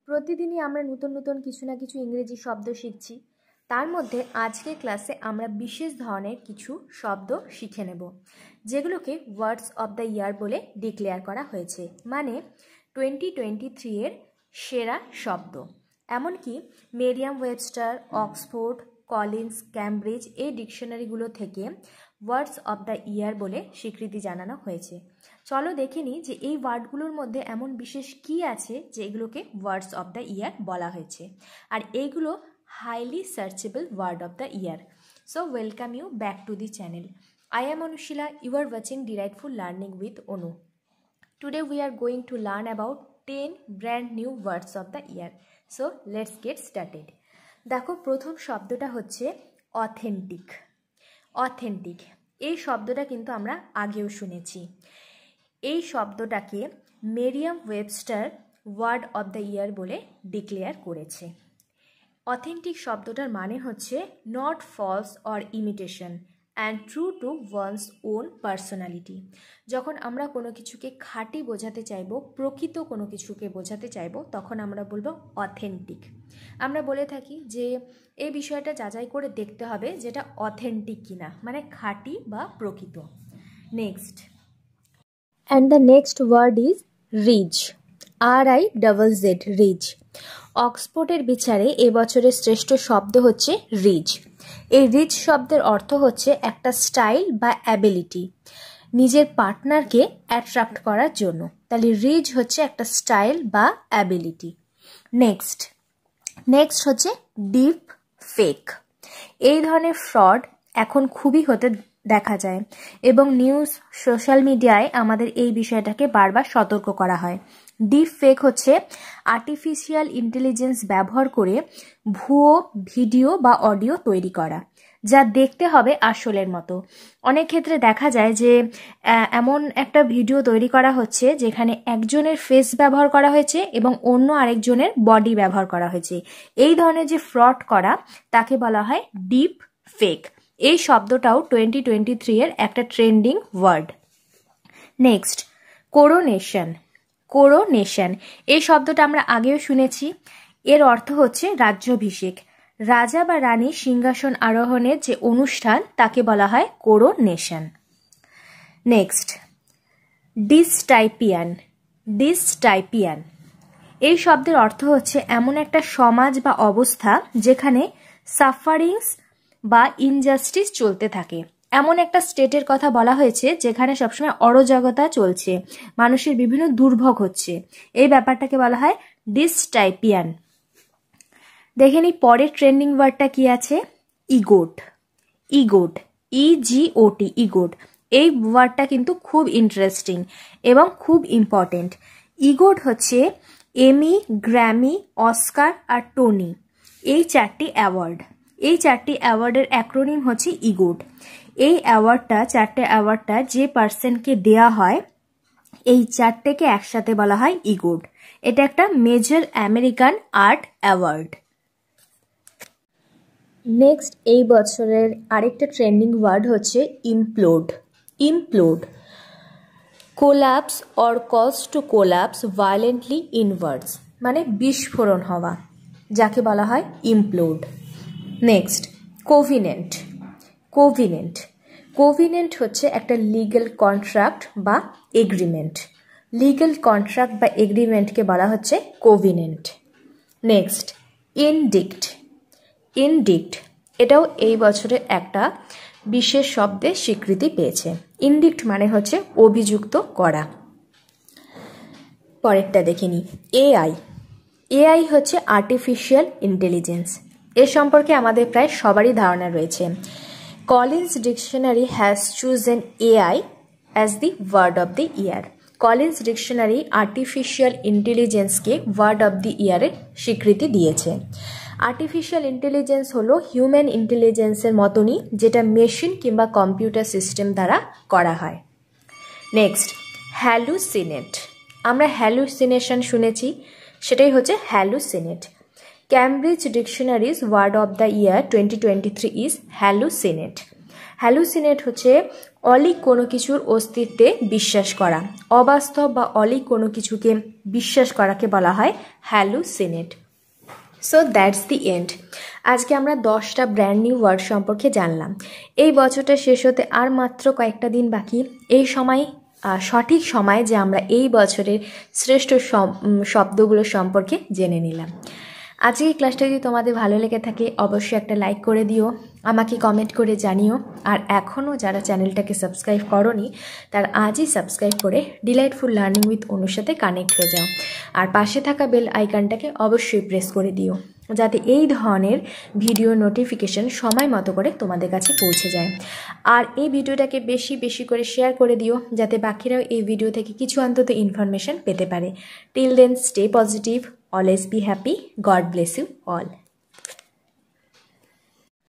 প্রতিদিনই আমরা নতুন নতুন কিছু না কিছু ইংরেজি শব্দ শিখছি। তার মধ্যে আজকের ক্লাসে আমরা বিশেষ ধরনের কিছু শব্দ শিখে নেব, যেগুলোকে ওয়ার্ডস অফ দ্য ইয়ার বলে ডিক্লেয়ার করা হয়েছে, মানে 2023 এর সেরা শব্দ। এমনকি Merriam Webster, Oxford, Collins, Cambridge এই ডিকশনারিগুলো থেকে ওয়ার্ডস অফ দ্য ইয়ার বলে স্বীকৃতি জানানো হয়েছে। চলো দেখে নিই যে এই ওয়ার্ডগুলোর মধ্যে এমন বিশেষ কী আছে যে এগুলোকে ওয়ার্ডস অফ দ্য ইয়ার বলা হয়েছে, আর এইগুলো highly searchable word of the year. So welcome you back to the channel. I am Anushila. You are watching Delightful Learning with Onu. Today we are going to learn about 10 brand new words of the year. So let's get started. দেখো, প্রথম শব্দটা হচ্ছে authentic. Authentic এই শব্দটা কিন্তু আমরা আগেও শুনেছি। এই শব্দটাকে Merriam Webster word of the year বলে ডিক্লেয়ার করেছে। অথেন্টিক শব্দটার মানে হচ্ছে not false or imitation and true to one's own personality. যখন আমরা কোনো কিছুকে খাঁটি বোঝাতে চাইব, প্রকৃত কোনো কিছুকে বোঝাতে চাইব, তখন আমরা বলবো অথেন্টিক। আমরা বলে থাকি যে এই বিষয়টা যাচাই করে দেখতে হবে যেটা অথেন্টিক কিনা, মানে খাঁটি বা প্রকৃত। Next, and the next word is rizz. RIZZ, rizz. অক্সফোর্ডের বিচারে এবছরের শ্রেষ্ঠ শব্দ হচ্ছে রিচ। এই রিচ শব্দের অর্থ হচ্ছে একটা স্টাইল বা অ্যাবিলিটি, নিজের পার্টনারকে অ্যাট্রাক্ট করার জন্য। তাহলে রিচ হচ্ছে একটা স্টাইল বা অ্যাবিলিটি। নেক্সট হচ্ছে ডিপ ফেক। এই ধরনের ফ্রড এখন খুবই হতে দেখা যায় এবং নিউজ, সোশ্যাল মিডিয়ায় আমাদের এই বিষয়টাকে বারবার সতর্ক করা হয়। ডিপ ফেক হচ্ছে আর্টিফিশিয়াল ইন্টেলিজেন্স ব্যবহার করে ভুয়ো ভিডিও বা অডিও তৈরি করা, যা দেখতে হবে আসলের মতো। অনেক ক্ষেত্রে দেখা যায় যে এমন একটা ভিডিও তৈরি করা হচ্ছে যেখানে একজনের ফেস ব্যবহার করা হয়েছে এবং অন্য আরেকজনের বডি ব্যবহার করা হয়েছে। এই ধরনের যে ফ্রড করা, তাকে বলা হয় ডিপ ফেক। এই শব্দটাও 2023 এর একটা ট্রেন্ডিং ওয়ার্ড। নেক্সট, কোরোনেশন। কোরোনেশন এই শব্দটা আমরা আগেও শুনেছি। এর অর্থ হচ্ছে রাজ্যাভিষেক। রাজা বা রানী সিংহাসন আরোহণের যে অনুষ্ঠান, তাকে বলা হয় কোরোনেশন। নেক্সট, ডিসটাইপিয়ান। ডিসটাইপিয়ান এই শব্দের অর্থ হচ্ছে এমন একটা সমাজ বা অবস্থা যেখানে সাফারিংস বা ইনজাস্টিস চলতে থাকে। এমন একটা স্টেটের কথা বলা হয়েছে যেখানে সবসময় অরাজকতা চলছে, মানুষের বিভিন্ন দুর্ভোগ হচ্ছে। এই ব্যাপারটাকে বলা হয় ডিসটাইপিয়ান। দেখে নিই পরের ট্রেন্ডিং ওয়ার্ডটা কি আছে। ইগোট। ইগোট, EGOT, ইগোট। এই ওয়ার্ডটা কিন্তু খুব ইন্টারেস্টিং এবং খুব ইম্পর্টেন্ট। ইগোট হচ্ছে এমি, গ্র্যামি, অস্কার আর টনি, এই চারটি অ্যাওয়ার্ড। এই চারটি অ্যাওয়ার্ডের অ্যাক্রোনিম হচ্ছে ইগোট। এই চারটে অ্যাওয়ার্ডটা যে পার্সনকে দেয়া হয়, এই চারটেকে একসাথে বলা হয় ইগোট। এটা একটা major American art award. Next, এই বছরের আরেকটা ট্রেন্ডিং ওয়ার্ড হচ্ছে implode. Implode, collapse or cause to collapse violently inwards, মানে বিস্ফোরণ হওয়া, যাকে বলা হয় ইমপ্লোড। নেক্সট, কোভিনেন্ট। কোভিনেন্ট কোভিনেন্ট হচ্ছে একটা লিগ্যাল কন্ট্রাক্ট বা এগ্রিমেন্ট। লিগ্যাল কন্ট্রাক্ট বা এগ্রিমেন্টকে বলা হচ্ছে কোভিনেন্ট। নেক্সট, ইনডিক্ট। ইনডিক্ট এটাও এই বছরের একটা বিশেষ শব্দের স্বীকৃতি পেয়েছে। ইনডিক্ট মানে হচ্ছে অভিযুক্ত করা। পরেরটা দেখে নিই, এআই। এআই হচ্ছে আর্টিফিশিয়াল ইন্টেলিজেন্স। এ সম্পর্কে আমাদের প্রায় সবারই ধারণা রয়েছে। Collins dictionary has chosen AI as the word of the year. Collins dictionary artificial ইন্টেলিজেন্সকে ওয়ার্ড অফ দি ইয়ারের স্বীকৃতি দিয়েছে। আর্টিফিশিয়াল ইন্টেলিজেন্স হলো হিউম্যান ইন্টেলিজেন্সের মতনই, যেটা মেশিন কিংবা কম্পিউটার সিস্টেম দ্বারা করা হয়। Next, hallucinate. আমরা হ্যালুসিনেশন শুনেছি, সেটাই হচ্ছে hallucinate. Cambridge dictionary's word of the year 2023 is hallucinate. Hallucinate হচ্ছে অলিক কোনো কিছুর অস্তিত্বে বিশ্বাস করা, অবাস্তব বা অলিক কোনো কিছুকে বিশ্বাস করাকে বলা হয় hallucinate. So that's the end. আজকে আমরা 10টা ব্র্যান্ড নিউ ওয়ার্ড সম্পর্কে জানলাম। এই বছরটা শেষ হতে আর মাত্র কয়েকটা দিন বাকি। এই সময় সঠিক সময় যে আমরা এই বছরের শ্রেষ্ঠ শব্দগুলো সম্পর্কে জেনে নিলাম। আজকে এই ক্লাসটা যদি তোমাদের ভালো লেগে থাকে অবশ্যই একটা লাইক করে দিও, আমাকে কমেন্ট করে জানিও। আর এখনও যারা চ্যানেলটাকে সাবস্ক্রাইব করোনি তারা আজই সাবস্ক্রাইব করে ডিলাইটফুল লার্নিং উইথ অনুর সাথে কানেক্ট হয়ে যাও। আর পাশে থাকা বেল আইকনটাকে অবশ্যই প্রেস করে দিও যাতে এই ধরনের ভিডিও নোটিফিকেশন সময় মতো করে তোমাদের কাছে পৌঁছে যায়। আর এই ভিডিওটাকে বেশি বেশি করে শেয়ার করে দিও যাতে বাকিরাও এই ভিডিও থেকে কিছু অন্তত ইনফরমেশন পেতে পারে। Till then, stay positive, always be happy. God bless you all.